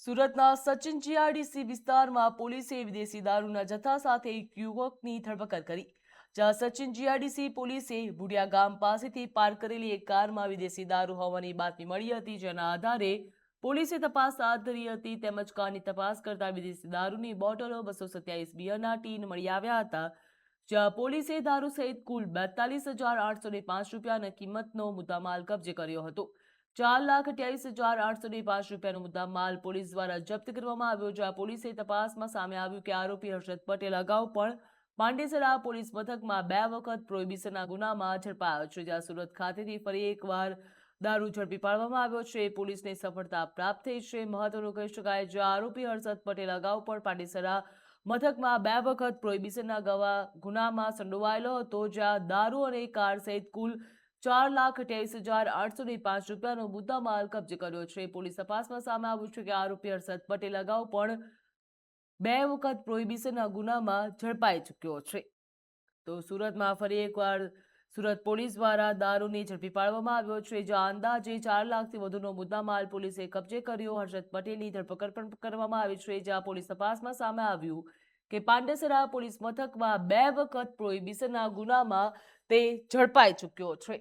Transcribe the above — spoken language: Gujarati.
સુરતના સચિન જીઆરડીસી વિસ્તારમાં પોલીસે વિદેશી દારૂના જથ્થા સાથે એક યુવકની ધરપકડ કરી. જ્યાં સચિન જીઆરડીસી પોલીસે ભુડિયા ગામ પાસેથી પાર્ક કરેલી એક કારમાં વિદેશી દારૂ હોવાની બાતમી મળી હતી, જેના આધારે પોલીસે તપાસ હાથ ધરી હતી. તેમજ કારની તપાસ કરતા વિદેશી દારૂની બોટલો 227 બિયરના ટીન મળી આવ્યા હતા. જ્યાં પોલીસે દારૂ સહિત કુલ 42,805 રૂપિયાની કિંમતનો મુદ્દામાલ કબજે કર્યો હતો. 4,28,805 રૂપિયાનો મુદ્દામાલ પોલીસ દ્વારા જપ્ત કરવામાં આવ્યો. જ્યાં પોલીસે તપાસમાં સામે આવ્યું કે આરોપી હર્ષદ પટેલ અગાઉ પણ પાંડેસરા પોલીસ મથકમાં 2 વખત પ્રોહિબિશનના ગુનામાં ઝડપાયો છે. જ્યાં સુરત ખાતેથી ફરી એકવાર દારૂ ઝડપી પાડવામાં આવ્યો છે. પોલીસને સફળતા પ્રાપ્ત થઈ છે. મહત્વનું કહી શકાય, જ્યાં આરોપી હર્ષદ પટેલ અગાઉ પણ પાંડેસરા મથકમાં 2 વખત પ્રોહિબિશનના ગુનામાં સંડોવાયેલો હતો. જ્યાં દારૂ અને કાર સહિત કુલ 4,28,805 રૂપિયાનો મુદ્દામાલ કબજે કર્યો છે. પોલીસ તપાસમાં સામે આવ્યું છે કે આરોપી હર્ષદ પટેલ અગાઉ પણ 2 વખત પ્રોહિબિશનના ગુનામાં ઝડપાઈ ચૂક્યો છે. તો સુરતમાં ફરી એકવાર સુરત પોલીસ દ્વારા દારૂની ઝડપી પાડવામાં આવ્યો છે. જ્યાં અંદાજે 4 લાખથી વધુનો મુદ્દામાલ પોલીસે કબજે કર્યો. હર્ષદ પટેલની ધરપકડ પણ કરવામાં આવી છે. જ્યાં પોલીસ તપાસમાં સામે આવ્યું કે પાંડેસરા પોલીસ મથકમાં 2 વખત પ્રોહિબિશનના ગુનામાં તે ઝડપાઈ ચૂક્યો છે.